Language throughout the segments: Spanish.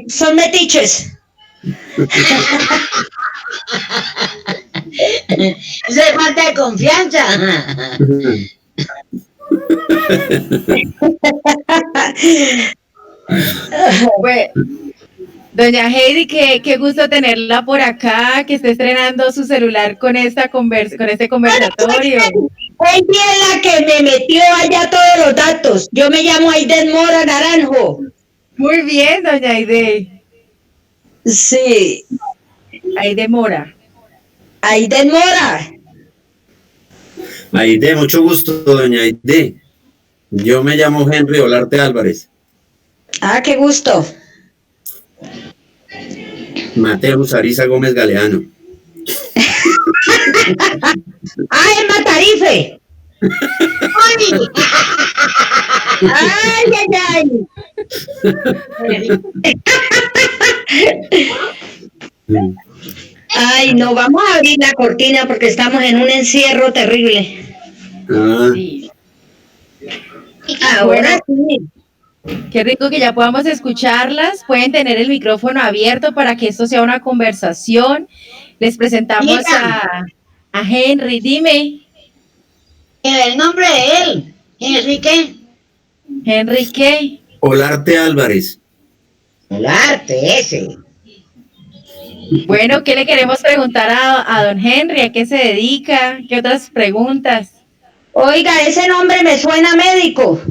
son metiches. Eso es falta de confianza. Bueno, doña Heidi, qué gusto tenerla por acá, que esté estrenando su celular con este conversatorio. Ella es la que me metió allá todos los datos. Yo me llamo Aiden Mora Naranjo. Muy bien, doña Aide. Sí. Aide Mora. Aiden Mora. Aide, mucho gusto, doña Aide. Yo me llamo Henry Olarte Álvarez. Ah, qué gusto. Mateo Ariza Gómez Galeano. Ah, es Matarife. Ay, ay, ay. Ay, no, vamos a abrir la cortina porque estamos en un encierro terrible. Ah. Sí. Ahora sí. Qué rico que ya podamos escucharlas. Pueden tener el micrófono abierto para que esto sea una conversación. Les presentamos a Henry. Dime. El nombre de él. Enrique. Enrique. Olarte Álvarez. Olarte, ese. Bueno, ¿qué le queremos preguntar a don Henry? ¿A qué se dedica? ¿Qué otras preguntas? Oiga, ese nombre me suena médico.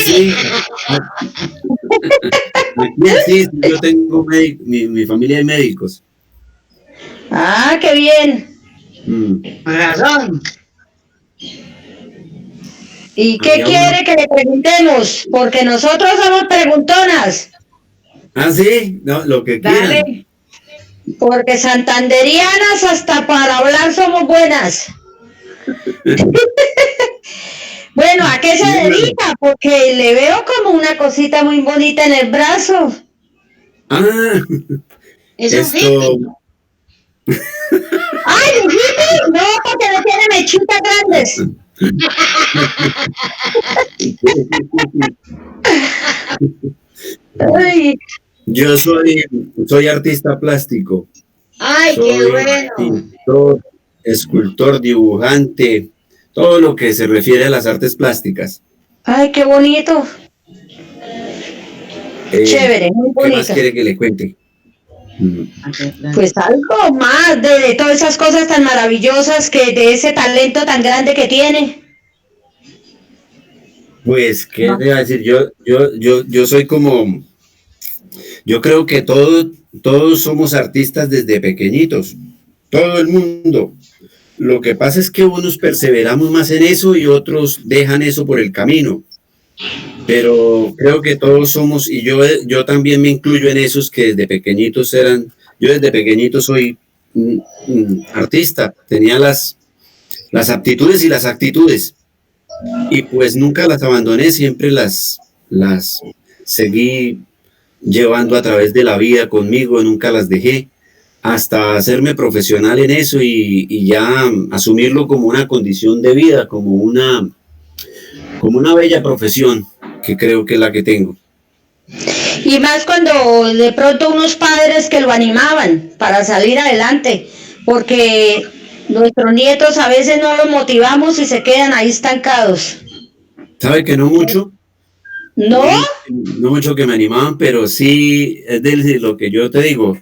Sí. Sí, yo tengo mi familia de médicos. Ah, qué bien. Razón. ¿Y qué quiere que le preguntemos? Porque nosotros somos preguntonas. Ah, sí, no, lo que Dale. quieran. Porque santanderianas hasta para hablar somos buenas. Bueno, ¿a qué se dedica? Porque le veo como una cosita muy bonita en el brazo. Ah, Es un hippie. ¡Ay, un hippie! No, porque no tiene mechitas grandes. Ay. Yo soy artista plástico. Ay, qué bueno. Pintor, escultor, dibujante, todo lo que se refiere a las artes plásticas. Ay, qué bonito. Chévere, muy bonito. ¿Qué más quiere que le cuente? Pues algo más de todas esas cosas tan maravillosas, que de ese talento tan grande que tiene. Pues, ¿qué te iba a decir? Yo soy como... Yo creo que todos somos artistas desde pequeñitos. Todo el mundo. Lo que pasa es que unos perseveramos más en eso y otros dejan eso por el camino. Pero creo que todos somos, y yo también me incluyo en esos que desde pequeñitos yo desde pequeñito soy artista, tenía las aptitudes y las actitudes, y pues nunca las abandoné, siempre las seguí llevando a través de la vida conmigo, nunca las dejé, hasta hacerme profesional en eso y ya asumirlo como una condición de vida, como una bella profesión, que creo que es la que tengo. Y más cuando de pronto unos padres que lo animaban para salir adelante, porque nuestros nietos a veces no los motivamos y se quedan ahí estancados. ¿Sabe que no mucho? ¿No? No mucho que me animaban, pero sí es de lo que yo te digo.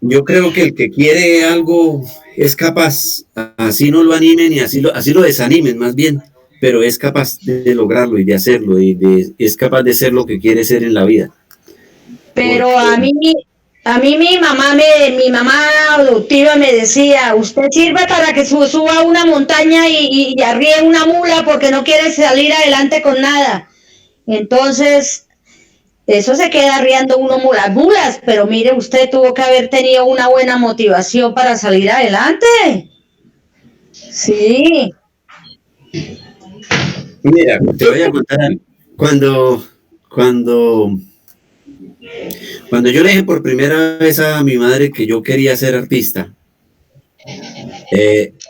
Yo creo que el que quiere algo es capaz, así no lo animen y así lo desanimen más bien, pero es capaz de lograrlo y de hacerlo y es capaz de ser lo que quiere ser en la vida. Pero porque a mí mi mamá adoptiva me decía, usted sirve para que suba una montaña y arríe una mula porque no quiere salir adelante con nada. Entonces, eso se queda arriando uno mulas, pero mire, usted tuvo que haber tenido una buena motivación para salir adelante. Sí. Mira, te voy a contar algo. Cuando yo le dije por primera vez a mi madre que yo quería ser artista,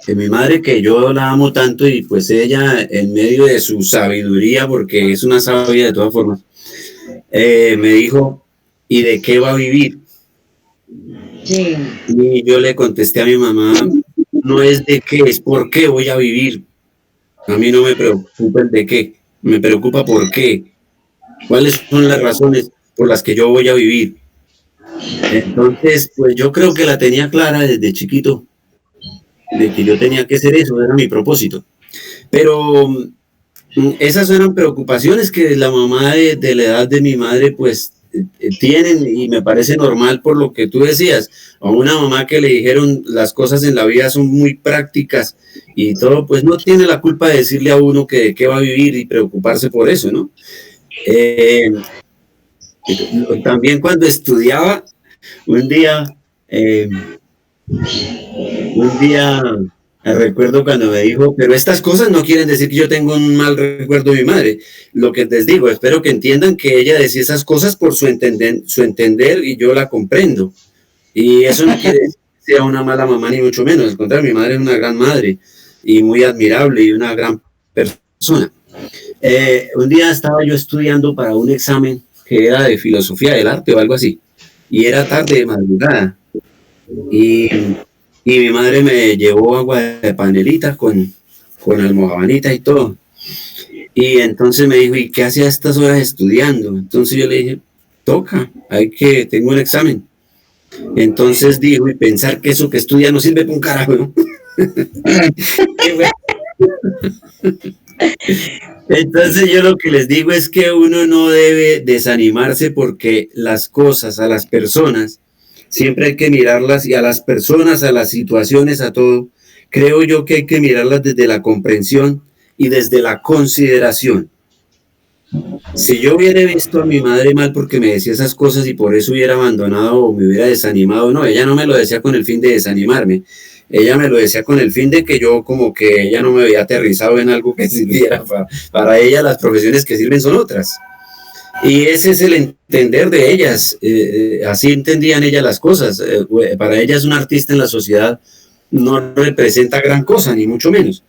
mi madre, que yo la amo tanto, y pues ella, en medio de su sabiduría, porque es una sabia de todas formas, me dijo, ¿y de qué va a vivir? Sí. Y yo le contesté a mi mamá, no es de qué, es por qué voy a vivir. A mí no me preocupa el de qué, me preocupa por qué. ¿Cuáles son las razones por las que yo voy a vivir? Entonces, pues yo creo que la tenía clara desde chiquito, de que yo tenía que hacer eso, era mi propósito. Pero esas eran preocupaciones que la mamá de la edad de mi madre, pues, tienen, y me parece normal por lo que tú decías. A una mamá que le dijeron las cosas en la vida son muy prácticas y todo, pues no tiene la culpa de decirle a uno que de qué va a vivir y preocuparse por eso, ¿no? También cuando estudiaba, un día recuerdo cuando me dijo, pero estas cosas no quieren decir que yo tengo un mal recuerdo de mi madre. Lo que les digo, espero que entiendan que ella decía esas cosas por su entender y yo la comprendo. Y eso no quiere decir que sea una mala mamá ni mucho menos. Al contrario, mi madre es una gran madre y muy admirable y una gran persona. Un día estaba yo estudiando para un examen que era de filosofía del arte o algo así. Y era tarde de madrugada. Y mi madre me llevó agua de panelita con almohabanita y todo. Y entonces me dijo, ¿y qué hacía a estas horas estudiando? Entonces yo le dije, toca, tengo un examen. Entonces dijo, y pensar que eso que estudia no sirve para un carajo, ¿no? Entonces yo lo que les digo es que uno no debe desanimarse porque las cosas, a las personas, siempre hay que mirarlas, y a las personas, a las situaciones, a todo, creo yo que hay que mirarlas desde la comprensión y desde la consideración. Si yo hubiera visto a mi madre mal porque me decía esas cosas y por eso hubiera abandonado o me hubiera desanimado, no, ella no me lo decía con el fin de desanimarme, ella me lo decía con el fin de que yo como que ella no me había aterrizado en algo que sirviera para ella. Las profesiones que sirven son otras. Y ese es el entender de ellas, así entendían ellas las cosas. Para ellas un artista en la sociedad no representa gran cosa, ni mucho menos.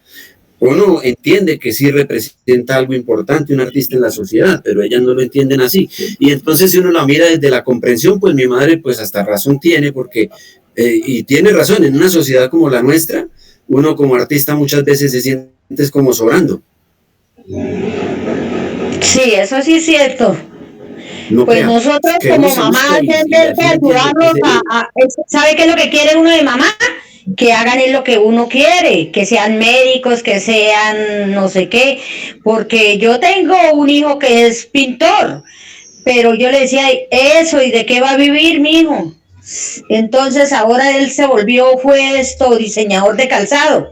Uno entiende que sí representa algo importante un artista en la sociedad, pero ellas no lo entienden así. Y entonces si uno la mira desde la comprensión, pues mi madre pues hasta razón tiene, porque, y tiene razón, en una sociedad como la nuestra, uno como artista muchas veces se siente como sobrando. Sí, eso sí es cierto. No pues crea, nosotros como mamás debemos ayudarnos ¿sabe qué es lo que quiere uno de mamá? Que hagan lo que uno quiere, que sean médicos, que sean no sé qué, porque yo tengo un hijo que es pintor, pero yo le decía, eso, ¿y de qué va a vivir mi hijo? Entonces ahora él se volvió, diseñador de calzado.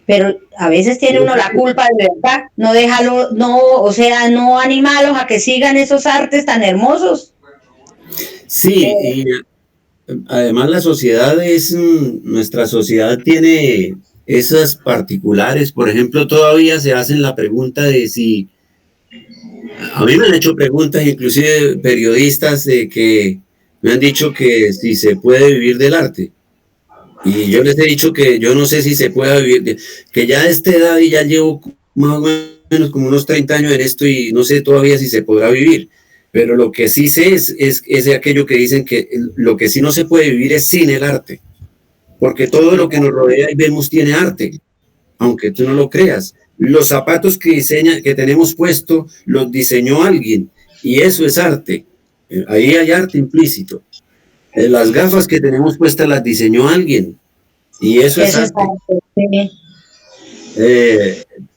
Pero a veces tiene uno la culpa de verdad, no déjalo, no animarlos a que sigan esos artes tan hermosos. Sí, y además nuestra sociedad tiene esas particulares. Por ejemplo, todavía se hacen la pregunta de si, a mí me han hecho preguntas, inclusive periodistas, de que me han dicho que si se puede vivir del arte. Y yo les he dicho que yo no sé si se puede vivir, que ya a esta edad y ya llevo más o menos como unos 30 años en esto y no sé todavía si se podrá vivir. Pero lo que sí sé es aquello que dicen que lo que sí no se puede vivir es sin el arte. Porque todo lo que nos rodea y vemos tiene arte, aunque tú no lo creas. Los zapatos que tenemos puesto, los diseñó alguien y eso es arte. Ahí hay arte implícito. Las gafas que tenemos puestas las diseñó alguien y eso es arte.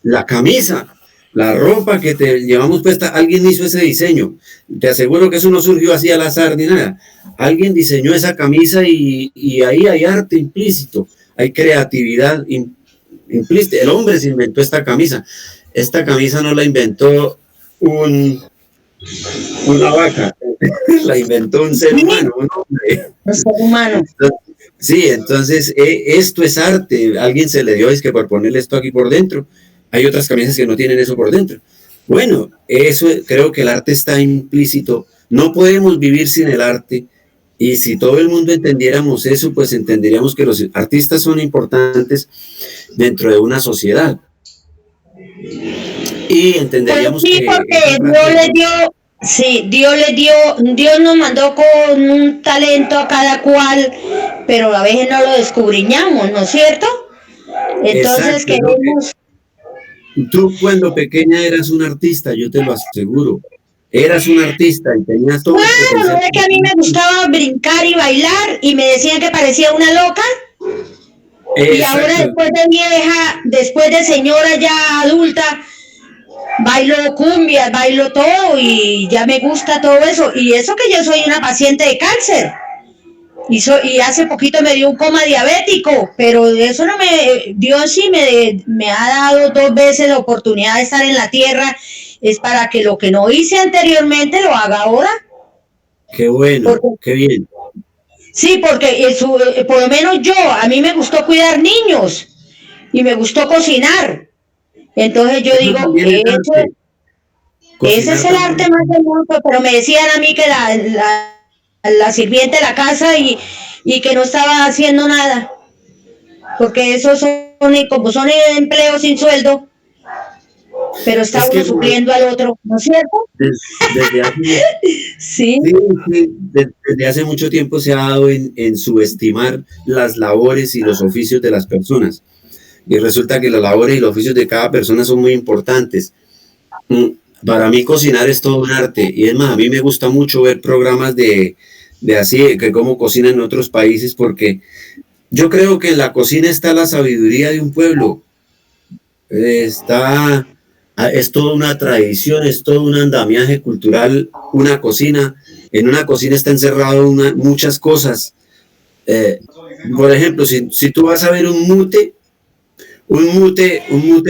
La camisa, la ropa que te llevamos puesta, alguien hizo ese diseño. Te aseguro que eso no surgió así al azar ni nada. Alguien diseñó esa camisa y ahí hay arte implícito, hay creatividad implícita. El hombre se inventó esta camisa. Esta camisa no la inventó una vaca, la inventó un ser humano, un hombre. Un ser humano. Sí, entonces esto es arte. Alguien se le dio, es que por ponerle esto aquí por dentro. Hay otras camisas que no tienen eso por dentro. Bueno, eso creo que el arte está implícito. No podemos vivir sin el arte. Y si todo el mundo entendiéramos eso, pues entenderíamos que los artistas son importantes dentro de una sociedad. y Pues entenderíamos sí, que porque esa Dios frase, le dio, sí, Dios nos mandó con un talento a cada cual, pero a veces no lo descubriñamos, ¿no es cierto? Entonces exacto, es lo que queremos, tú cuando pequeña eras un artista, yo te lo aseguro. Eras un artista y tenías todo el claro, no potencial. es que a mí me gustaba brincar y bailar y me decían que parecía una loca y ahora Exacto, después de vieja, después de señora ya adulta, bailo cumbia, bailo todo y ya me gusta todo eso. Y eso que yo soy una paciente de cáncer. Y hace poquito me dio un coma diabético, pero eso no me, Dios sí me ha dado 2 veces la oportunidad de estar en la tierra, es para que lo que no hice anteriormente lo haga ahora. qué bueno, Porque, qué bien. sí, porque por lo menos yo, a mí me gustó cuidar niños y me gustó cocinar. Entonces yo Eso digo, también es arte. ese es Cocinar el también arte es más arte. hermoso, pero me decían a mí que la sirviente de la casa y que no estaba haciendo nada, porque esos son, como son empleos sin sueldo, pero está Es uno que supliendo al otro, ¿no es cierto? desde hace, Sí, sí, sí, desde hace mucho tiempo se ha dado en subestimar las labores y los oficios de las personas. Y resulta que las labores y los oficios de cada persona son muy importantes. Mm, Para mí cocinar es todo un arte. Y es más, a mí me gusta mucho ver programas de así, que cómo cocinan en otros países, porque yo creo que en la cocina está la sabiduría de un pueblo. Está, es toda una tradición, es todo un andamiaje cultural, una cocina. En una cocina está encerrado muchas cosas. Eh, por ejemplo, si tú vas a ver un mute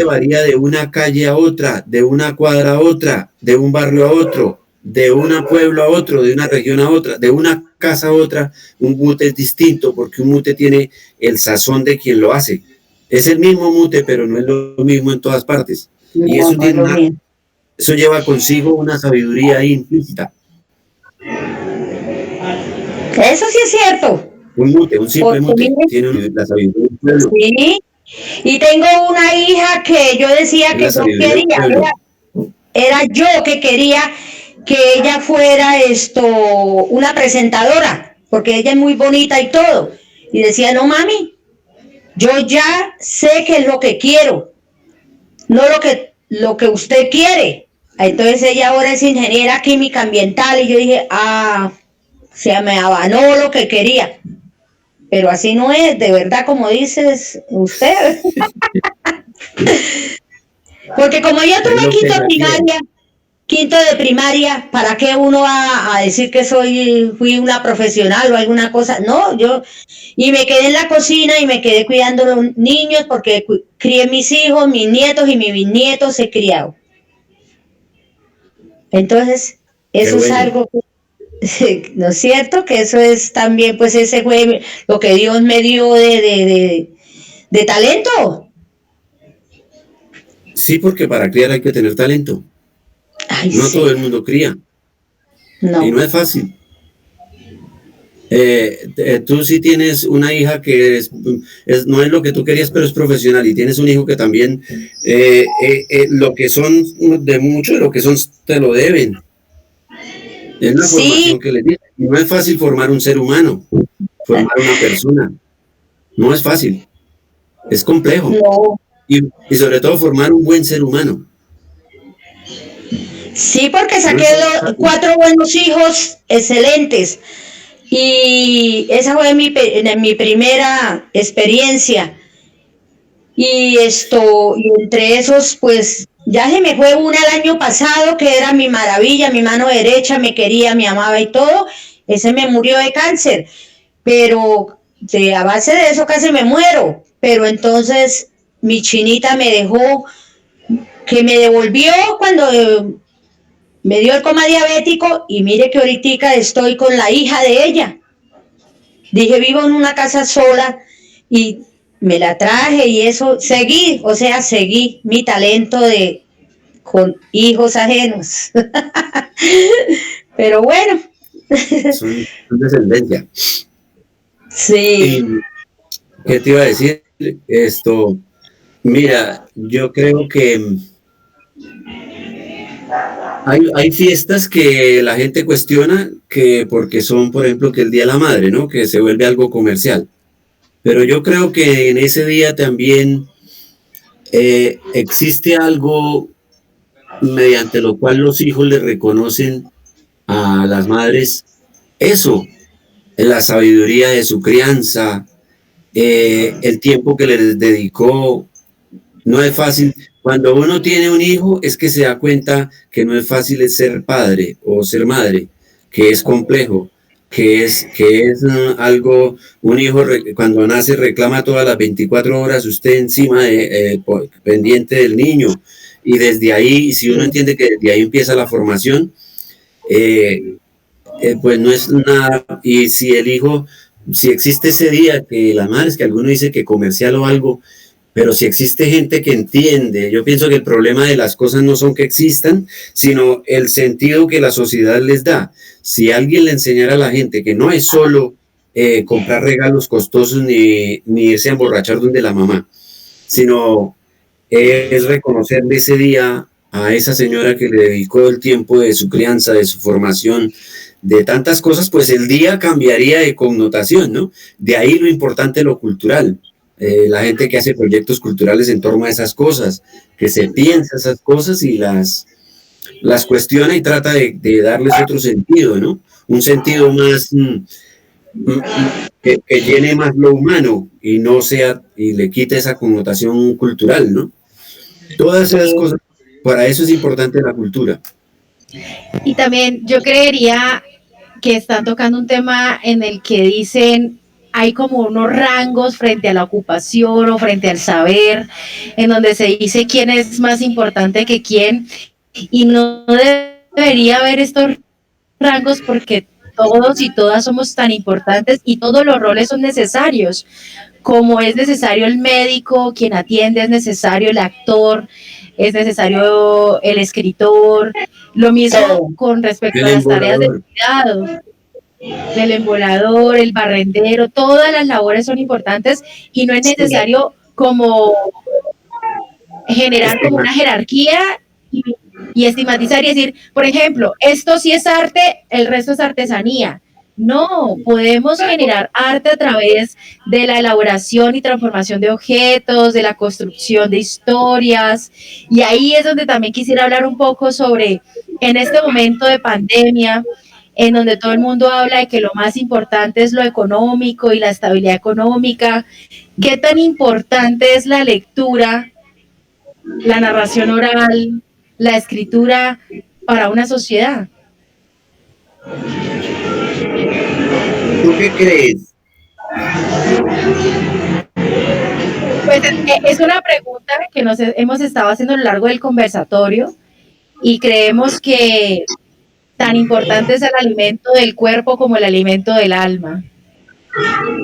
varía de una calle a otra, de una cuadra a otra, de un barrio a otro, de un pueblo a otro, de una región a otra, de una casa a otra. Un mute es distinto porque un mute tiene el sazón de quien lo hace. Es el mismo mute, pero no es lo mismo en todas partes. Y no, eso no es tiene lo mismo. eso lleva consigo una sabiduría ahí implícita. Eso sí es cierto, Un simple porque mute, mire, tiene la sabiduría del pueblo. sí, y tengo una hija que yo decía Es que la yo sabiduría del quería, pueblo. era yo que quería que ella fuera una presentadora, porque ella es muy bonita y todo. Y decía, no mami, yo ya sé qué es lo que quiero, no lo que usted quiere. Entonces ella ahora es ingeniera química ambiental y yo dije, se me abanó lo que quería. Pero así no es, de verdad, como dices usted. Porque como yo Es tuve lo que ella quiere. quinto de primaria, ¿para qué uno va a decir que fui una profesional o alguna cosa? No, y me quedé en la cocina y me quedé cuidando a los niños porque crié mis hijos, mis nietos y mis bisnietos he criado. Entonces, Qué eso es bueno. algo ¿no es cierto? Que eso es también, pues ese fue lo que Dios me dio de talento. Sí, porque para criar hay que tener talento. Ay, No todo sí, el mundo cría y no. no es fácil. Tú sí tienes una hija que no es lo que tú querías, pero es profesional y tienes un hijo que también lo que son de mucho, lo que son te lo deben. Es la Sí, formación que les dicen. Y no es fácil formar un ser humano, formar una persona. No es fácil, es complejo. no. Y sobre todo formar un buen ser humano. Sí, porque No saqué es fácil. 4 buenos hijos excelentes. Y esa fue mi primera experiencia. Y entre esos, pues ya se me fue una el año pasado, que era mi maravilla, mi mano derecha, me quería, me amaba y todo. Ese me murió de cáncer, pero a base de eso casi me muero. Pero entonces mi chinita me dejó, que me devolvió cuando me dio el coma diabético y mire que ahorita estoy con la hija de ella. Dije, vivo en una casa sola y me la traje y eso, seguí mi talento con hijos ajenos. Pero bueno, Son descendencia. sí, ¿Y qué te iba a decir? Mira, yo creo que Hay fiestas que la gente cuestiona que porque son, por ejemplo, que el Día de la Madre, ¿no? Que se vuelve algo comercial. Pero yo creo que en ese día también existe algo mediante lo cual los hijos le reconocen a las madres eso, la sabiduría de su crianza, el tiempo que les dedicó. No es fácil. Cuando uno tiene un hijo es que se da cuenta que no es fácil ser padre o ser madre, que es complejo, que es algo, un hijo cuando nace reclama todas las 24 horas usted encima pendiente del niño, y desde ahí, si uno entiende que desde ahí empieza la formación, pues no es nada. Y si el hijo, si existe ese día que la madre, es que alguno dice que comercial o algo, pero si existe gente que entiende, yo pienso que el problema de las cosas no son que existan, sino el sentido que la sociedad les da. Si alguien le enseñara a la gente que no es solo comprar regalos costosos ni irse a emborrachar donde la mamá, sino es reconocerle ese día a esa señora que le dedicó el tiempo de su crianza, de su formación, de tantas cosas, pues el día cambiaría de connotación, ¿no? De ahí lo importante, lo cultural. La gente que hace proyectos culturales en torno a esas cosas, que se piensa esas cosas y las cuestiona y trata de darles otro sentido, ¿no? Un sentido más que llene más lo humano y no sea, y le quite esa connotación cultural, ¿no? Todas esas cosas, para eso es importante la cultura. Y también yo creería que están tocando un tema en el que dicen hay como unos rangos frente a la ocupación o frente al saber, en donde se dice quién es más importante que quién, y no debería haber estos rangos porque todos y todas somos tan importantes y todos los roles son necesarios, como es necesario el médico, quien atiende, es necesario el actor, es necesario el escritor, lo mismo con respecto a las tareas de cuidado, del embolador, el barrendero, todas las labores son importantes y no es necesario como generar como una jerarquía y estigmatizar y decir, por ejemplo, esto sí es arte, el resto es artesanía. No, podemos generar arte a través de la elaboración y transformación de objetos, de la construcción de historias, y ahí es donde también quisiera hablar un poco sobre, en este momento de pandemia, en donde todo el mundo habla de que lo más importante es lo económico y la estabilidad económica, ¿qué tan importante es la lectura, la narración oral, la escritura para una sociedad? ¿Tú qué crees? Pues es una pregunta que nos hemos estado haciendo a lo largo del conversatorio y creemos que tan importante es el alimento del cuerpo como el alimento del alma.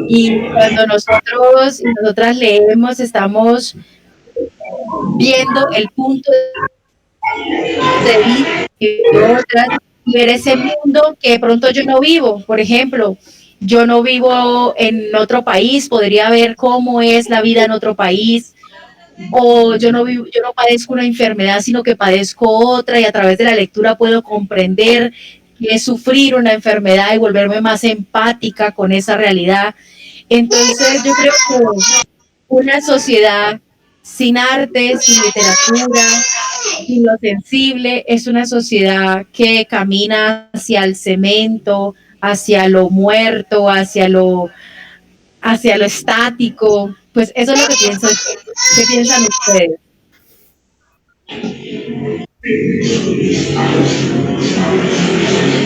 Y cuando nosotros y nosotras leemos, estamos viendo el punto de vista de otras y ver ese mundo que de pronto yo no vivo. Por ejemplo, yo no vivo en otro país, podría ver cómo es la vida en otro país, o yo no padezco una enfermedad, sino que padezco otra, y a través de la lectura puedo comprender qué es sufrir una enfermedad y volverme más empática con esa realidad. Entonces yo creo que una sociedad sin arte, sin literatura, sin lo sensible, es una sociedad que camina hacia el cemento, hacia lo muerto, hacia lo estático. Pues eso es lo que pienso. ¿Qué piensan ustedes?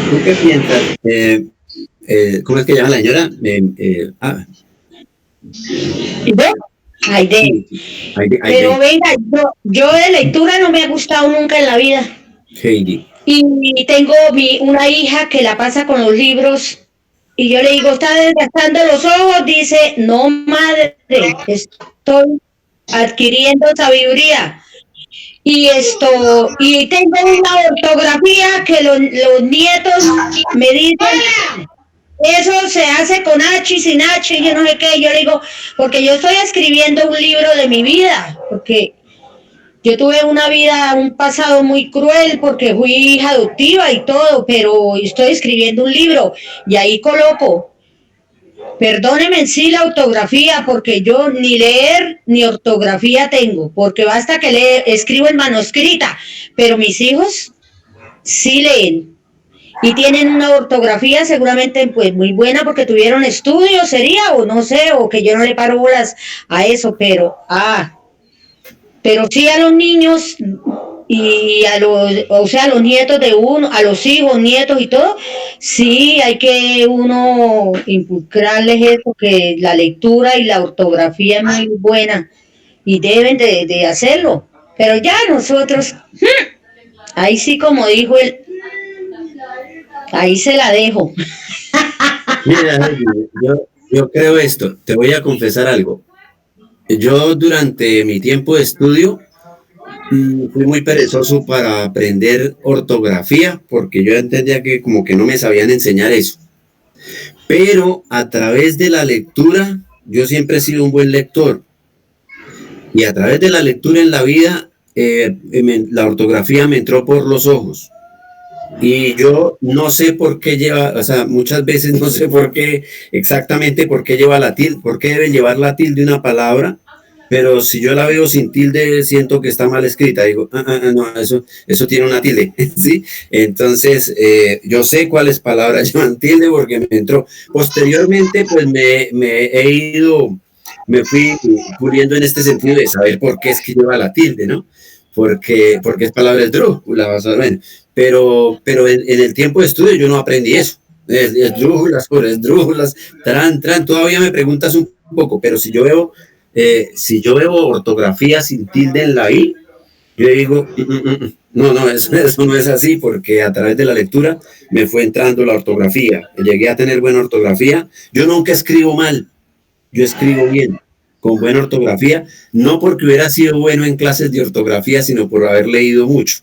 ¿Tú qué piensas? ¿Cómo es que llama la señora? Aide. Pero venga, yo de lectura no me ha gustado nunca en la vida. Heidi. Y tengo una hija que la pasa con los libros y yo le digo, ¿está desgastando los ojos? Dice, no, madre, estoy adquiriendo sabiduría. Y tengo una ortografía que los nietos me dicen, eso se hace con H y sin H, y yo no sé qué. Yo le digo, porque yo estoy escribiendo un libro de mi vida, porque Yo tuve una vida, un pasado muy cruel porque fui hija adoptiva y todo, pero estoy escribiendo un libro y ahí coloco, perdóneme en sí la ortografía porque yo ni leer ni ortografía tengo, porque basta que escribo en manuscrita, pero mis hijos sí leen y tienen una ortografía seguramente pues muy buena porque tuvieron estudios, sería, o no sé, o que yo no le paro bolas a eso, pero sí a los niños y a los, o sea, a los nietos de uno, a los hijos, nietos y todo, sí hay que uno inculcarles eso, que la lectura y la ortografía es muy buena y deben de hacerlo. Pero ya nosotros, ahí sí como dijo él, ahí se la dejo. Mira, yo creo esto, te voy a confesar algo. Yo durante mi tiempo de estudio fui muy perezoso para aprender ortografía porque yo entendía que como que no me sabían enseñar eso. Pero a través de la lectura, yo siempre he sido un buen lector y a través de la lectura en la vida, la ortografía me entró por los ojos. Y yo no sé por qué lleva, o sea, muchas veces no sé por qué, exactamente por qué lleva la tilde, por qué debe llevar la tilde una palabra, pero si yo la veo sin tilde, siento que está mal escrita. Digo, no, eso tiene una tilde, ¿sí? Entonces, yo sé cuáles palabras llevan tilde porque me entró. Posteriormente, pues me fui puliendo en este sentido de saber por qué es que lleva la tilde, ¿no? Porque es palabra esdrújula, bueno, pero en el tiempo de estudio yo no aprendí eso. Esdrújulas, por esdrújulas, todavía me preguntas un poco, pero si yo veo ortografía sin tilde en la I, yo digo, no, eso no es así, porque a través de la lectura me fue entrando la ortografía. Llegué a tener buena ortografía. Yo nunca escribo mal, yo escribo bien, con buena ortografía, no porque hubiera sido bueno en clases de ortografía, sino por haber leído mucho.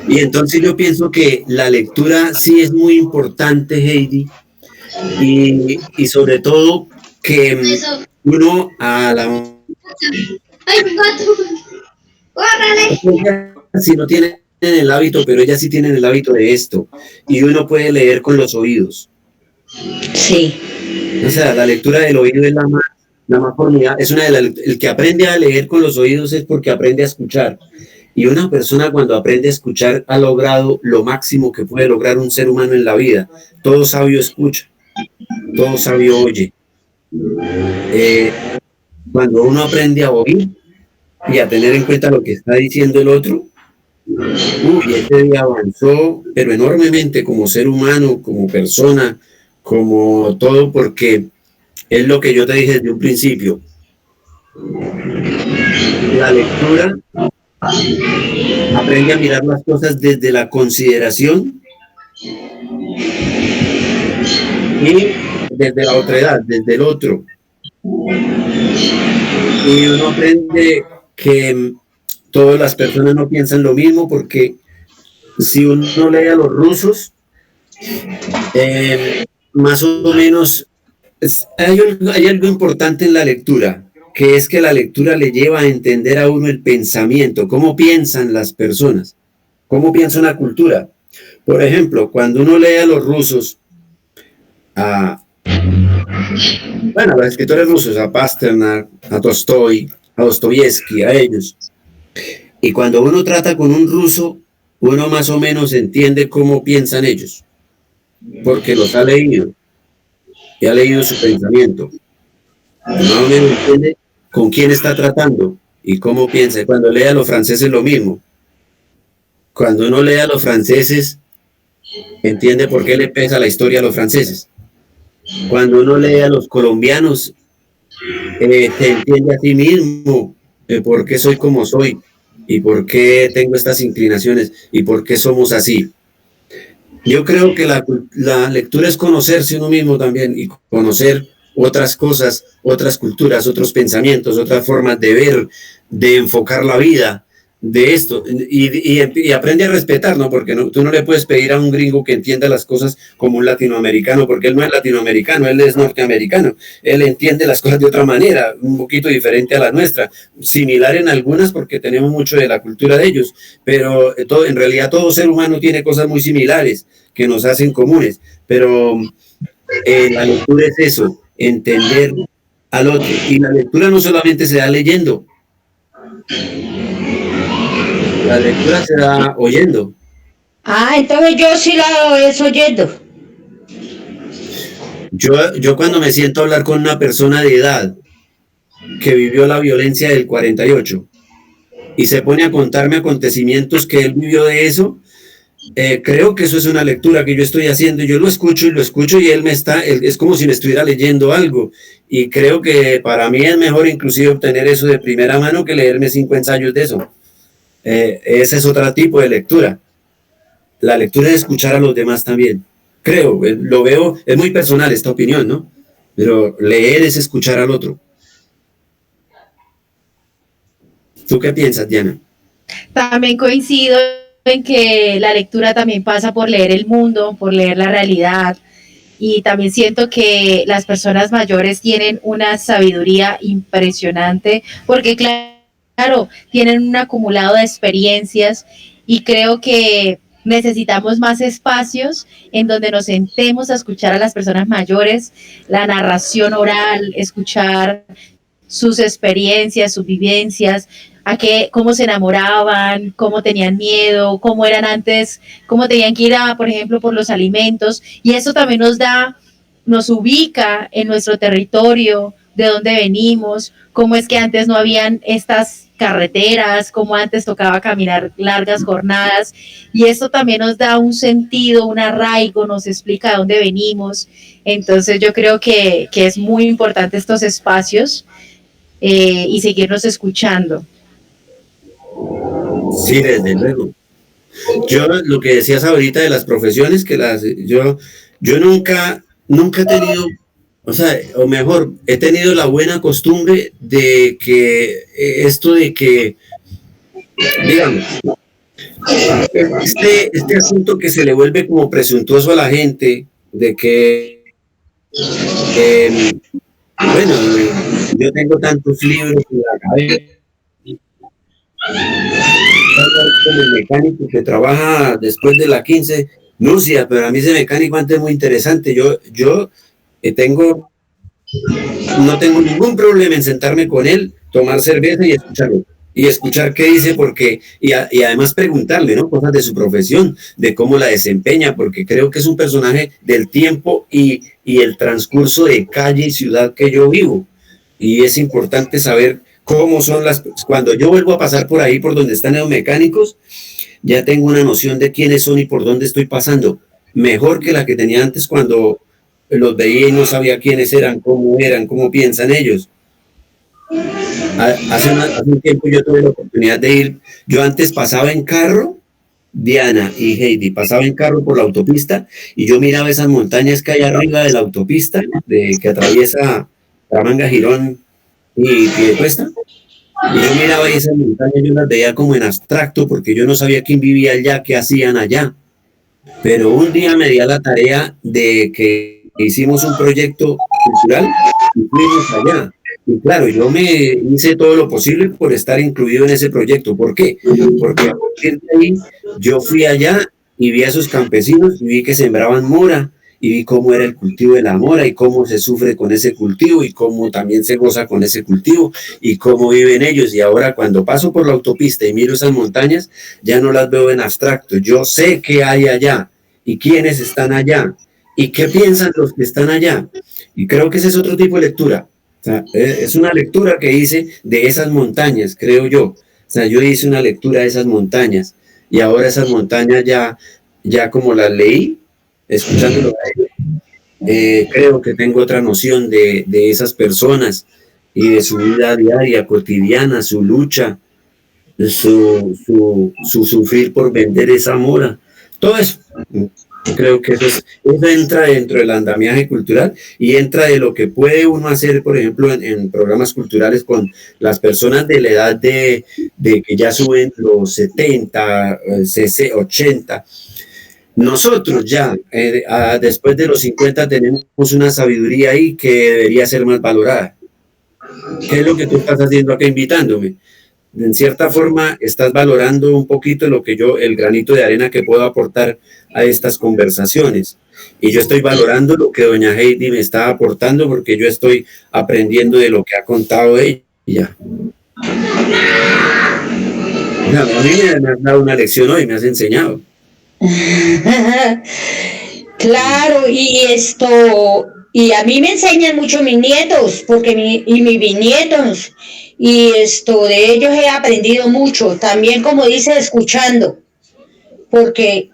Y entonces yo pienso que la lectura sí es muy importante, Heidi, y sobre todo que uno a la... Si no tienen el hábito, pero ellas sí tienen el hábito de esto, y uno puede leer con los oídos. Sí. O sea, la lectura del oído es la más formidable. El que aprende a leer con los oídos es porque aprende a escuchar. Y una persona cuando aprende a escuchar ha logrado lo máximo que puede lograr un ser humano en la vida. Todo sabio escucha, todo sabio oye. Cuando uno aprende a oír y a tener en cuenta lo que está diciendo el otro, este día avanzó, pero enormemente como ser humano, como persona, como todo, porque es lo que yo te dije desde un principio. La lectura aprende a mirar las cosas desde la consideración y desde la otra edad, desde el otro. Y uno aprende que todas las personas no piensan lo mismo, porque si uno lee a los rusos, más o menos hay algo importante en la lectura, que es que la lectura le lleva a entender a uno el pensamiento, cómo piensan las personas, cómo piensa una cultura. Por ejemplo, cuando uno lee a los rusos, a los escritores rusos, a Pasternak, a Tolstoy, a Dostoyevsky, a ellos, y cuando uno trata con un ruso, uno más o menos entiende cómo piensan ellos, porque los ha leído y ha leído su pensamiento. Más o menos entiende con quién está tratando y cómo piensa. Cuando lee a los franceses lo mismo. Cuando uno lee a los franceses, entiende por qué le pesa la historia a los franceses. Cuando uno lee a los colombianos, se entiende a sí mismo por qué soy como soy y por qué tengo estas inclinaciones y por qué somos así. Yo creo que la lectura es conocerse uno mismo también y conocer otras cosas, otras culturas, otros pensamientos, otras formas de ver, de enfocar la vida, de esto y aprende a respetar, ¿no? Porque tú no le puedes pedir a un gringo que entienda las cosas como un latinoamericano, porque él no es latinoamericano, él es norteamericano, él entiende las cosas de otra manera, un poquito diferente a la nuestra, similar en algunas porque tenemos mucho de la cultura de ellos, pero en realidad todo ser humano tiene cosas muy similares que nos hacen comunes, pero la lectura es eso, entender al otro, y la lectura no solamente se da leyendo, la lectura se da oyendo. Ah, entonces yo sí la es oyendo. Yo cuando me siento a hablar con una persona de edad que vivió la violencia del 48 y se pone a contarme acontecimientos que él vivió de eso, creo que eso es una lectura que yo estoy haciendo. Yo lo escucho y él es como si me estuviera leyendo algo. Y creo que para mí es mejor inclusive obtener eso de primera mano que leerme 5 ensayos de eso. Ese es otro tipo de lectura. La lectura es escuchar a los demás también. Creo, lo veo, es muy personal esta opinión, ¿no? Pero leer es escuchar al otro. ¿Tú qué piensas, Diana? También coincido en que la lectura también pasa por leer el mundo, por leer la realidad, y también siento que las personas mayores tienen una sabiduría impresionante porque claro, tienen un acumulado de experiencias y creo que necesitamos más espacios en donde nos sentemos a escuchar a las personas mayores, la narración oral, escuchar sus experiencias, sus vivencias, cómo se enamoraban, cómo tenían miedo, cómo eran antes, cómo tenían que ir por ejemplo, por los alimentos, y eso también nos ubica en nuestro territorio, de dónde venimos, cómo es que antes no habían estas carreteras, cómo antes tocaba caminar largas jornadas, y esto también nos da un sentido, un arraigo, nos explica de dónde venimos. Entonces yo creo que es muy importante estos espacios y seguirnos escuchando. Sí, desde luego. Yo lo que decías ahorita de las profesiones, yo nunca he tenido, o sea, o mejor, he tenido la buena costumbre de que digamos, este asunto que se le vuelve como presuntuoso a la gente, de que, bueno, yo tengo tantos libros en la cabeza, con el mecánico que trabaja después de la 15, Lucia, pero a mí ese mecánico antes es muy interesante. Yo no tengo ningún problema en sentarme con él, tomar cerveza y escucharlo. Y escuchar qué dice, y además preguntarle, ¿no? Cosas de su profesión, de cómo la desempeña, porque creo que es un personaje del tiempo y el transcurso de calle y ciudad que yo vivo. Y es importante saber cómo son cuando yo vuelvo a pasar por ahí, por donde están los mecánicos, ya tengo una noción de quiénes son y por dónde estoy pasando, mejor que la que tenía antes cuando los veía y no sabía quiénes eran, cómo piensan ellos. Hace un tiempo yo tuve la oportunidad de ir, yo antes pasaba en carro, Diana y Heidi, pasaba en carro por la autopista y yo miraba esas montañas que hay arriba de la autopista, que atraviesa Tramanga, Girón y Piedecuesta. Y yo miraba esas montañas, yo las veía como en abstracto porque yo no sabía quién vivía allá, qué hacían allá. Pero un día me di a la tarea de que hicimos un proyecto cultural y fuimos allá. Y claro, yo me hice todo lo posible por estar incluido en ese proyecto. ¿Por qué? Porque a partir de ahí yo fui allá y vi a esos campesinos y vi que sembraban mora y vi cómo era el cultivo de la mora y cómo se sufre con ese cultivo y cómo también se goza con ese cultivo y cómo viven ellos. Y ahora cuando paso por la autopista y miro esas montañas, ya no las veo en abstracto. Yo sé qué hay allá y quiénes están allá y qué piensan los que están allá. Y creo que ese es otro tipo de lectura. O sea, es una lectura que hice de esas montañas, creo yo. O sea, yo hice una lectura de esas montañas y ahora esas montañas ya como las leí, escuchándolo a ellos, creo que tengo otra noción de esas personas y de su vida diaria, cotidiana, su lucha, su sufrir por vender esa mora, todo eso. Creo que eso entra dentro del andamiaje cultural y entra de lo que puede uno hacer, por ejemplo, en programas culturales con las personas de la edad de que ya suben los 70, 80. Nosotros ya, después de los 50, tenemos una sabiduría ahí que debería ser más valorada. ¿Qué es lo que tú estás haciendo acá invitándome? En cierta forma estás valorando un poquito el granito de arena que puedo aportar a estas conversaciones. Y yo estoy valorando lo que doña Heidi me está aportando porque yo estoy aprendiendo de lo que ha contado ella. A mí me has dado una lección hoy, me has enseñado. Claro, y a mí me enseñan mucho mis nietos, y mis bisnietos, y de ellos he aprendido mucho, también como dice, escuchando, porque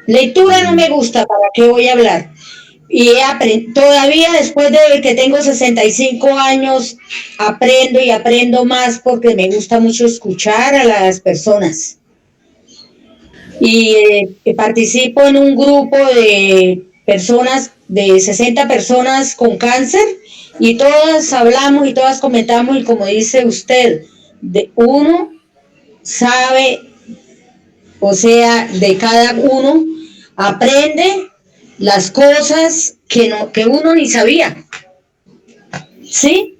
lectura no me gusta, ¿para qué voy a hablar? Y todavía después de que tengo 65 años, aprendo y aprendo más porque me gusta mucho escuchar a las personas. Y participo en un grupo de personas, de 60 personas con cáncer, y todas hablamos y todas comentamos, y como dice usted, uno sabe, o sea, de cada uno aprende las cosas que uno ni sabía. ¿Sí?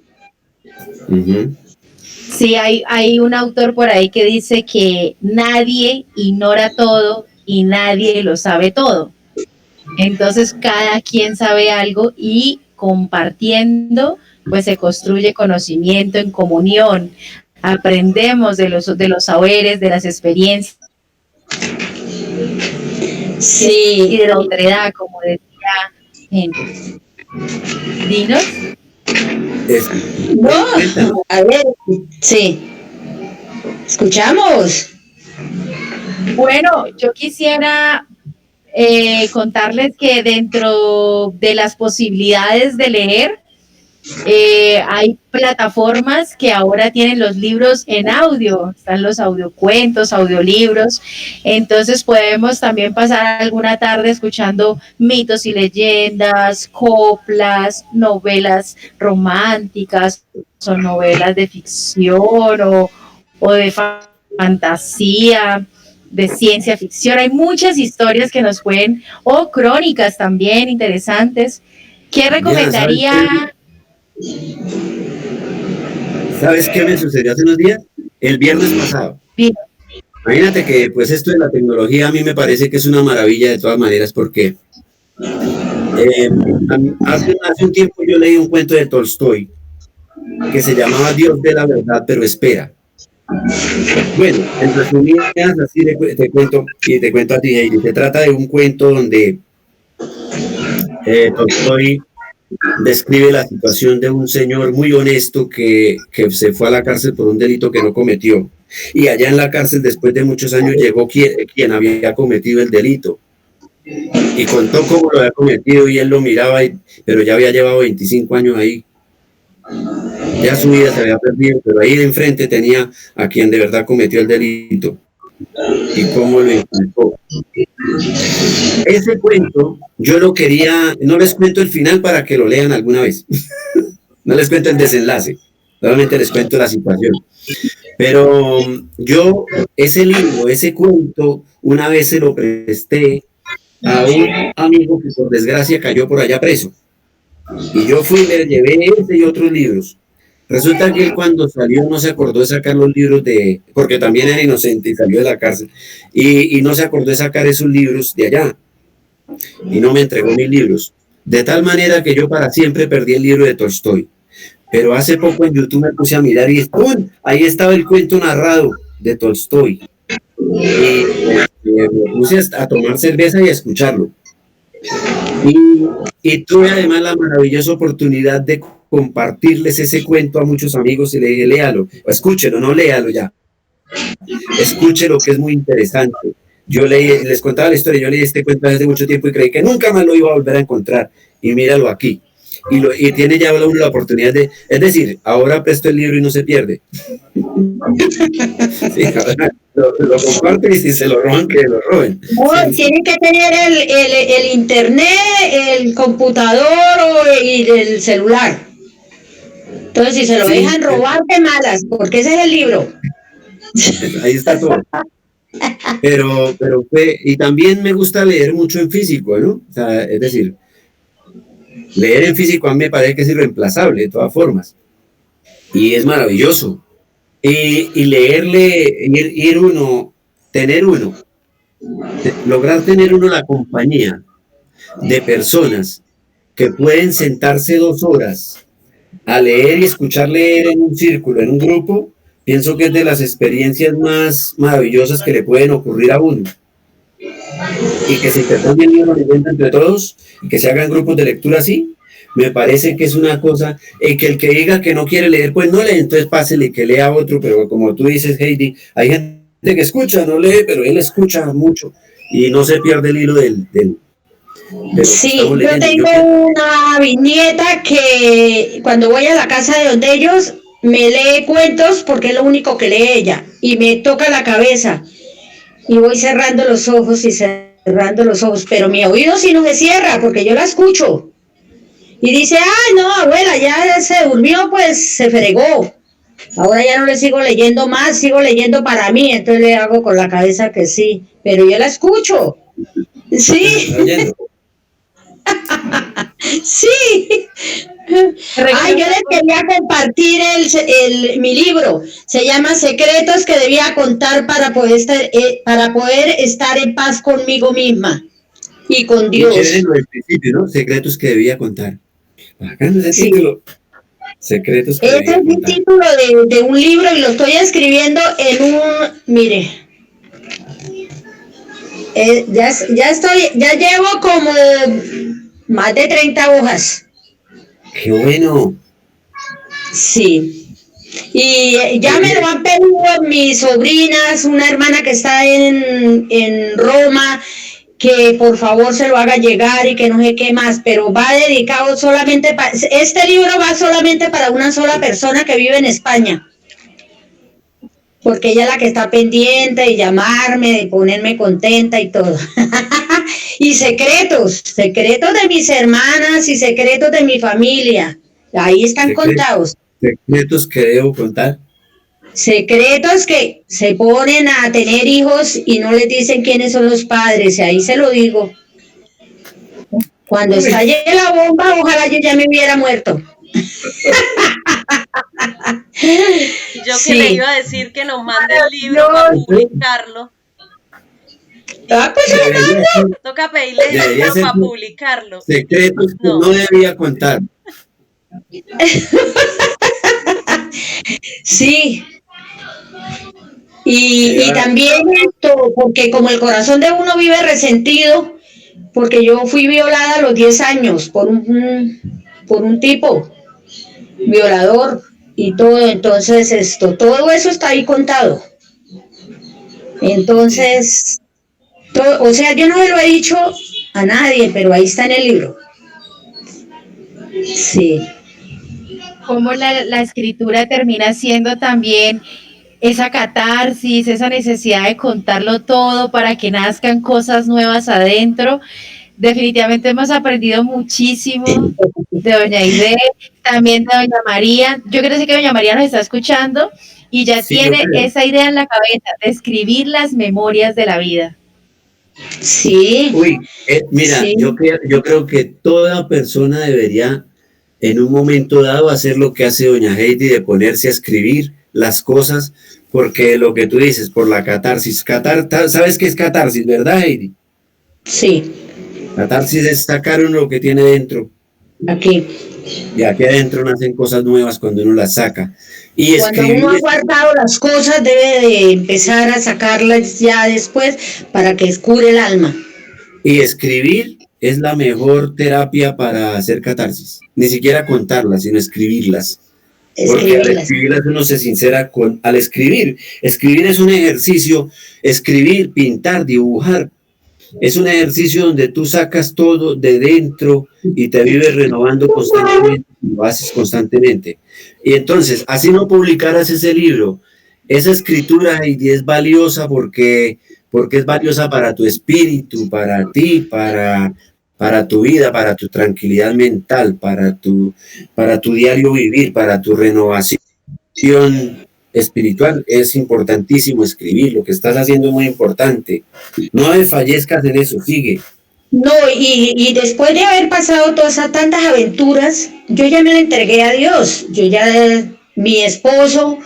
Uh-huh. Sí, hay un autor por ahí que dice que nadie ignora todo y nadie lo sabe todo. Entonces cada quien sabe algo y compartiendo, pues se construye conocimiento en comunión. Aprendemos de los saberes, de las experiencias. Sí. Y de la otredad, como decía Henry. ¿Dinos? No, a ver, sí. Escuchamos. Bueno, yo quisiera contarles que dentro de las posibilidades de leer, hay plataformas que ahora tienen los libros en audio, están los audiocuentos, audiolibros, entonces podemos también pasar alguna tarde escuchando mitos y leyendas, coplas, novelas románticas o novelas de ficción o de fantasía, de ciencia ficción. Hay muchas historias que nos pueden, o crónicas también interesantes. ¿Qué recomendaría? ¿Sabes qué me sucedió hace unos días? El viernes pasado. Bien. Imagínate que pues esto de la tecnología a mí me parece que es una maravilla de todas maneras porque hace un tiempo yo leí un cuento de Tolstoy que se llamaba Dios de la verdad, pero espera. Bueno, en resumidas, así te cuento a ti, Heidi. Se trata de un cuento donde Tolstoy describe la situación de un señor muy honesto que se fue a la cárcel por un delito que no cometió. Y allá en la cárcel, después de muchos años, llegó quien había cometido el delito. Y contó cómo lo había cometido y él lo miraba, pero ya había llevado 25 años ahí. Ya su vida se había perdido, pero ahí de enfrente tenía a quien de verdad cometió el delito. Y cómo lo inculpó. Ese cuento, yo lo quería, no les cuento el final para que lo lean alguna vez. No les cuento el desenlace, solamente les cuento la situación. Pero yo, ese libro, ese cuento, una vez se lo presté a un amigo que por desgracia cayó por allá preso. Y yo fui y le llevé ese y otros libros. Resulta que él cuando salió no se acordó de sacar los libros porque también era inocente y salió de la cárcel, y no se acordó de sacar esos libros de allá, y no me entregó mis libros, de tal manera que yo para siempre perdí el libro de Tolstoy. Pero hace poco en YouTube me puse a mirar y ¡pum! Ahí estaba el cuento narrado de Tolstoy, y me puse a tomar cerveza y a escucharlo, y tuve además la maravillosa oportunidad de compartirles ese cuento a muchos amigos y le dije, léalo, escúchelo, no léalo ya, escúchelo que es muy interesante. Yo les contaba la historia, yo leí este cuento hace mucho tiempo y creí que nunca más lo iba a volver a encontrar, y míralo aquí. y tiene ya uno la oportunidad de, es decir, ahora presto el libro y no se pierde. Sí, ahora lo comparten y si se lo roban, que lo roben. No, Sí, tienen que tener el internet, el computador y el celular. Entonces, si se lo sí, dejan robar, de malas, porque ese es el libro. ahí está todo. Pero y también me gusta leer mucho en físico, ¿no? O sea, es decir, leer en físico a mí me parece que es irreemplazable de todas formas. Y es maravilloso. Y leerle, tener uno, lograr tener uno la compañía de personas que pueden sentarse 2 horas a leer y escuchar leer en un círculo, en un grupo, pienso que es de las experiencias más maravillosas que le pueden ocurrir a uno. Y que se intercambien libros entre todos y que se hagan grupos de lectura así, me parece que es una cosa, que el que diga que no quiere leer, pues no lee, entonces pásele que lea otro, pero como tú dices, Heidi, hay gente que escucha, no lee, pero él escucha mucho y no se pierde el hilo de Sí, yo tengo una viñeta que cuando voy a la casa de donde ellos me lee cuentos porque es lo único que lee ella y me toca la cabeza y voy cerrando los ojos y cerrando los ojos, pero mi oído sí no se cierra porque yo la escucho y dice, ay no abuela, ya se durmió, pues se fregó, ahora ya no le sigo leyendo más, sigo leyendo para mí, entonces le hago con la cabeza que sí, pero yo la escucho, sí. Sí. Ay, yo les quería compartir mi libro. Se llama Secretos que debía contar para poder estar en paz conmigo misma y con Dios. El principio, ¿no? Secretos que debía contar. Acá no es el título. Secretos que este es el título de un libro y lo estoy escribiendo en un, mire, ya llevo como más de 30 hojas. ¡Qué bueno! Sí. Y ya me lo han pedido mis sobrinas, una hermana que está en Roma, que por favor se lo haga llegar y que no sé qué más, pero va dedicado solamente este libro va solamente para una sola persona que vive en España. Porque ella es la que está pendiente de llamarme, de ponerme contenta y todo. Y secretos de mis hermanas y secretos de mi familia. Ahí están contados. Secretos que debo contar. Secretos que se ponen a tener hijos y no les dicen quiénes son los padres. Y ahí se lo digo. Cuando estalle la bomba, ojalá yo ya me hubiera muerto. Yo que le iba a decir que nos mande el libro para publicarlo. Pues toca pedirle dinero para publicarlo. Secretos que no debía contar. Sí. Y también esto, porque como el corazón de uno vive resentido, porque yo fui violada a los 10 años por un tipo violador y todo, entonces todo eso está ahí contado. Entonces, o sea, yo no me lo he dicho a nadie, pero ahí está en el libro. Sí. Cómo la escritura termina siendo también esa catarsis, esa necesidad de contarlo todo para que nazcan cosas nuevas adentro. Definitivamente hemos aprendido muchísimo de doña Aide, también de doña María. Yo creo que doña María nos está escuchando y ya tiene esa idea en la cabeza de escribir las memorias de la vida. Sí. Uy, mira, sí. Yo creo que toda persona debería en un momento dado hacer lo que hace doña Heidi, de ponerse a escribir las cosas, porque lo que tú dices, por la catarsis. ¿Sabes qué es catarsis, verdad, Heidi? Sí. Catarsis es sacar uno lo que tiene dentro. Aquí. Y aquí adentro nacen cosas nuevas cuando uno las saca. Y cuando uno ha guardado las cosas, debe de empezar a sacarlas ya después para que cure el alma. Y escribir es la mejor terapia para hacer catarsis. Ni siquiera contarlas, sino escribirlas. Porque al escribirlas uno se sincera al escribir. Escribir es un ejercicio, escribir, pintar, dibujar. Es un ejercicio donde tú sacas todo de dentro y te vives renovando constantemente, lo haces constantemente. Y entonces, así no publicaras ese libro, esa escritura es valiosa porque es valiosa para tu espíritu, para ti, para tu vida, para tu tranquilidad mental, para tu diario vivir, para tu renovación espiritual. Es importantísimo escribir, lo que estás haciendo es muy importante. No desfallezcas en eso, sigue. No, y después de haber pasado todas esas tantas aventuras, yo ya me la entregué a Dios. Yo ya, mi esposo,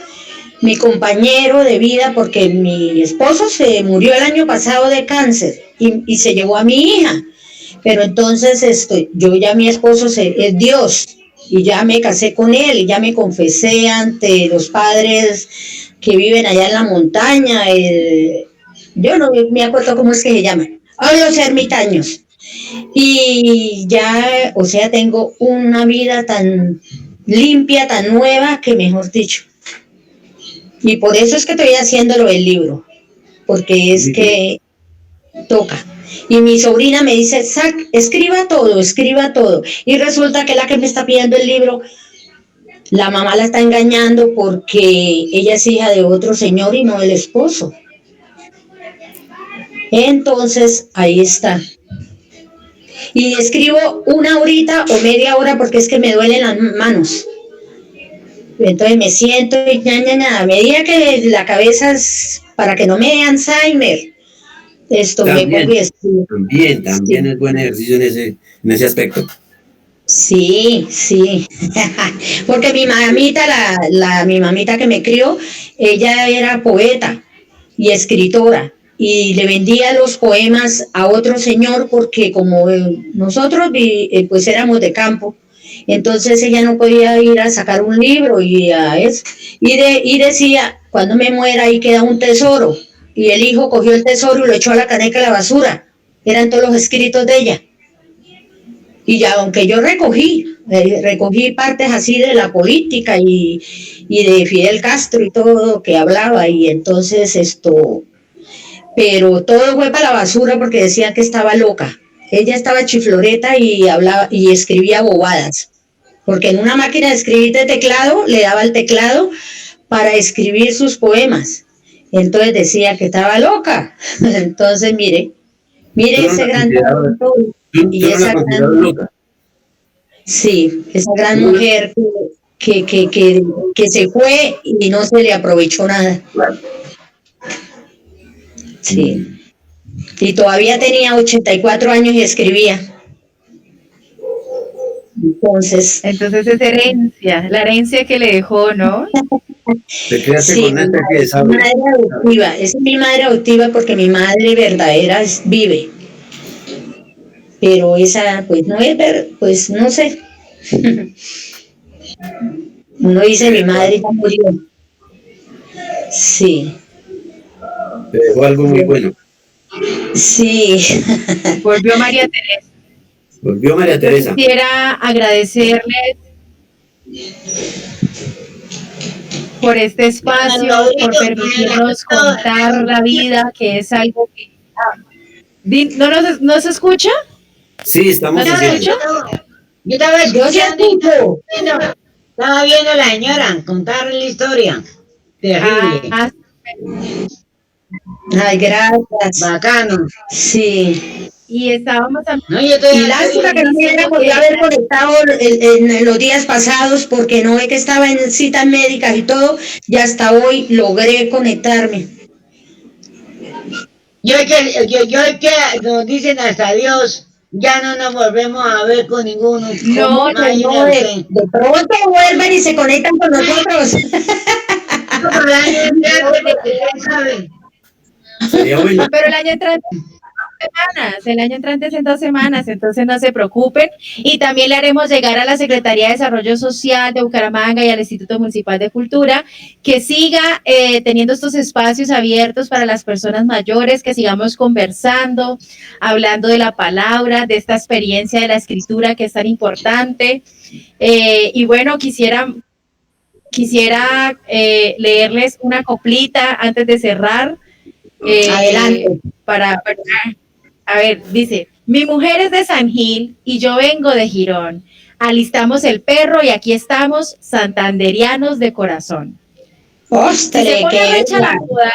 mi compañero de vida, porque mi esposo se murió el año pasado de cáncer y se llevó a mi hija. Pero entonces yo ya mi esposo es Dios y ya me casé con él y ya me confesé ante los padres que viven allá en la montaña. Yo no me acuerdo cómo es que se llaman. Los ermitaños. Y ya, o sea, tengo una vida tan limpia, tan nueva, que mejor dicho. Y por eso es que estoy haciéndolo el libro, porque es que toca. Y mi sobrina me dice, escriba todo, escriba todo. Y resulta que la que me está pidiendo el libro, la mamá la está engañando porque ella es hija de otro señor y no del esposo. Entonces, ahí está. Y escribo una horita o media hora porque es que me duelen las manos. Entonces me siento y a medida que la cabeza es, para que no me dé Alzheimer, También, me voy también es buen ejercicio en ese aspecto. Sí, sí, porque mi mamita, mi mamita que me crió, ella era poeta y escritora y le vendía los poemas a otro señor porque como nosotros pues éramos de campo, entonces ella no podía ir a sacar un libro y decía, cuando me muera ahí queda un tesoro, y el hijo cogió el tesoro y lo echó a la caneca de la basura, eran todos los escritos de ella. Y ya, aunque yo recogí partes así de la política y de Fidel Castro y todo que hablaba, y entonces pero todo fue para la basura porque decían que estaba loca. Ella estaba chifloreta y hablaba y escribía bobadas, porque en una máquina de escribir de teclado le daba el teclado para escribir sus poemas. Entonces decía que estaba loca. Entonces mire ese gran talento y esa gran, sí, esa gran mujer que se fue y no se le aprovechó nada. Sí. Y todavía tenía 84 años y escribía. Entonces es herencia, la herencia que le dejó, ¿no? Te quedaste con una que es mi madre adoptiva, es mi madre adoptiva porque mi madre verdadera vive. Pero esa, pues no es pues no sé. Uno dice, mi madre ya murió. Sí. Te dejó algo muy bueno. Sí. Volvió María Teresa. Volvió María Teresa. Quisiera agradecerles por este espacio, por permitirnos contar la vida, que es algo que... ¿No se escucha? Sí, estamos escuchando. Yo estaba escuchando. Estaba viendo a la señora contar la historia. Terrible. Ay, gracias. Bacano. Sí. Y estábamos también... No, y lástima que no me podía haber conectado en los días pasados porque no es que estaba en citas médicas y todo, y hasta hoy logré conectarme. Yo que nos dicen hasta Dios, ya no nos volvemos a ver con ninguno. No, de pronto vuelven y se conectan con nosotros. Pero el año entrante es en 2 semanas, entonces no se preocupen. Y también le haremos llegar a la Secretaría de Desarrollo Social de Bucaramanga y al Instituto Municipal de Cultura que siga teniendo estos espacios abiertos para las personas mayores, que sigamos conversando, hablando de la palabra, de esta experiencia de la escritura que es tan importante. Y bueno, quisiera leerles una coplita antes de cerrar. Adelante. A ver, dice, mi mujer es de San Gil y yo vengo de Girón. Alistamos el perro y aquí estamos, santanderianos de corazón. Si se pone arrecha la joda,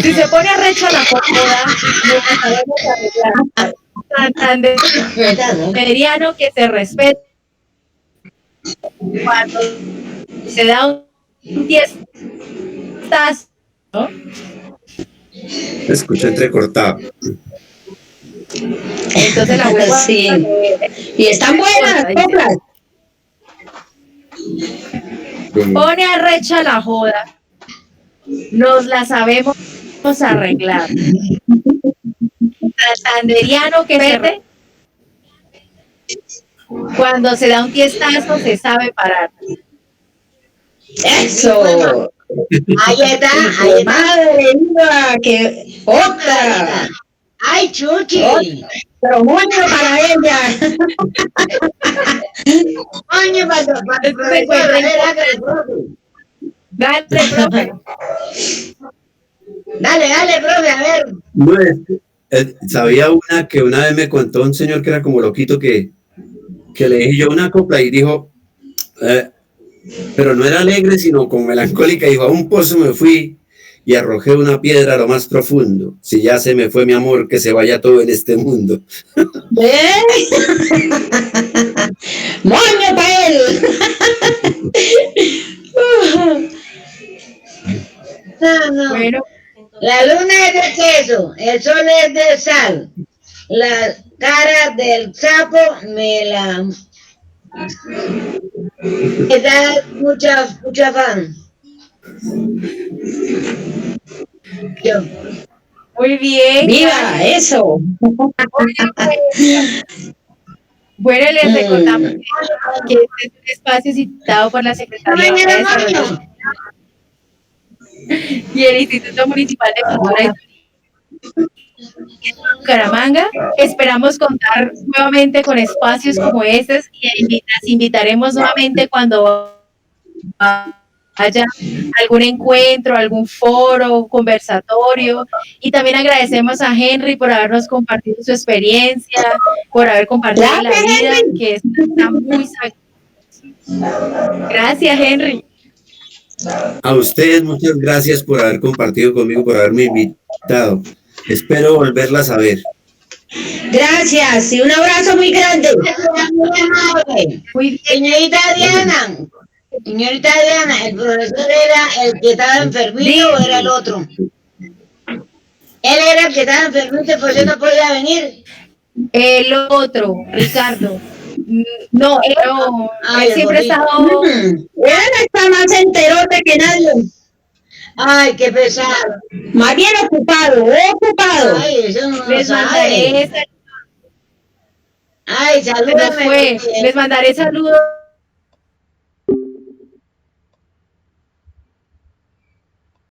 si se pone arrecha la joda, no la sabemos arreglar. Santanderiano que se respeta cuando se da un tiestazo, ¿no? Escucho entrecortado. Entonces la vuelvo Sí. Y están buenas las coplas. pone arrecha la joda, nos la sabemos arreglar. Santanderiano que se cuando se da un tiestazo se sabe parar. Eso. Ahí está, ahí está. Madre mía, que otra. ¡Ay, Chuchi! Pero mucho para ella. ¡Coño, para el profesor! A ver, hágale, profe. Dale, profe. Dale, profe, a ver. No, sabía una que una vez me contó un señor que era como loquito que le dije yo una copla y dijo, pero no era alegre, sino como melancólica. Dijo, a un pozo me fui y arrojé una piedra a lo más profundo. Si ya se me fue mi amor, que se vaya todo en este mundo. ¡Moño para él! No. Bueno, La luna es de queso, el sol es de sal. La cara del sapo me da mucha fan. Yo. muy bien. ¡Viva! ¡Eso! Bueno, les recordamos que este es un espacio citado por la Secretaría de Desarrollo y el Instituto Municipal de Cultura y Bucaramanga. Esperamos contar nuevamente con espacios como estos y las invitaremos nuevamente cuando haya algún encuentro, algún foro, conversatorio. Y también agradecemos a Henry por habernos compartido su experiencia, por haber compartido la vida, que está muy sagrada. Gracias, Henry. A ustedes muchas gracias por haber compartido conmigo, por haberme invitado. Espero volverlas a ver. Gracias y un abrazo muy grande. Muy amable. Muy bien. Señorita Diana, ¿el profesor era el que estaba enfermito o era el otro? Él era el que estaba enfermito, por eso no podía venir. El otro, Ricardo. No, él siempre ha estado. Él está más enterote que nadie. Ay, qué pesado. Más bien ocupado. Ay, eso no lo Les mandaré, sabe. Ay, salúdame. les mandaré saludos